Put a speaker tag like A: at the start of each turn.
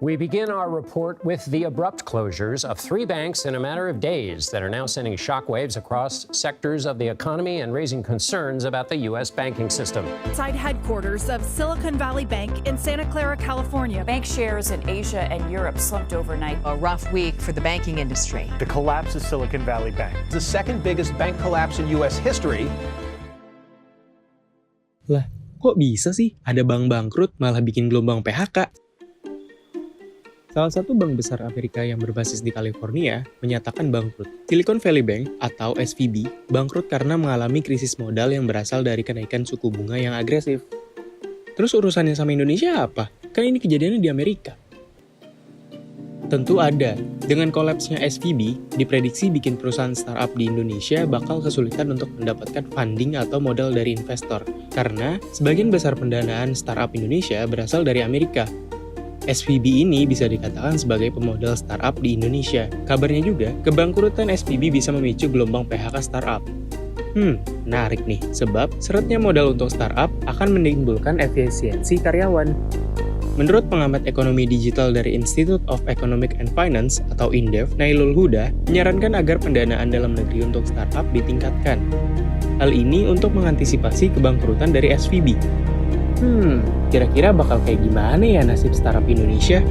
A: We begin our report with the abrupt closures of 3 banks in a matter of days that are now sending shockwaves across sectors of the economy and raising concerns about the U.S. banking system.
B: Inside headquarters of Silicon Valley Bank in Santa Clara, California.
C: Bank shares in Asia and Europe slumped overnight.
D: A rough week for the banking industry.
E: The collapse of Silicon Valley Bank.
F: The second biggest bank collapse in U.S. history.
G: Lah, kok bisa sih ada bank bangkrut malah bikin gelombang PHK? Salah satu bank besar Amerika yang berbasis di California menyatakan bangkrut. Silicon Valley Bank atau SVB bangkrut karena mengalami krisis modal yang berasal dari kenaikan suku bunga yang agresif. Terus urusannya sama Indonesia apa? Kan ini kejadiannya di Amerika. Tentu ada. Dengan kolapsnya SVB, diprediksi bikin perusahaan startup di Indonesia bakal kesulitan untuk mendapatkan funding atau modal dari investor. Karena sebagian besar pendanaan startup Indonesia berasal dari Amerika. SVB ini bisa dikatakan sebagai pemodal startup di Indonesia. Kabarnya juga, kebangkrutan SVB bisa memicu gelombang PHK startup. Menarik nih, sebab seretnya modal untuk startup akan menimbulkan efisiensi karyawan. Menurut pengamat ekonomi digital dari Institute of Economic and Finance atau INDEF, Nailul Huda, menyarankan agar pendanaan dalam negeri untuk startup ditingkatkan. Hal ini untuk mengantisipasi kebangkrutan dari SVB. Kira-kira bakal kayak gimana ya nasib startup Indonesia?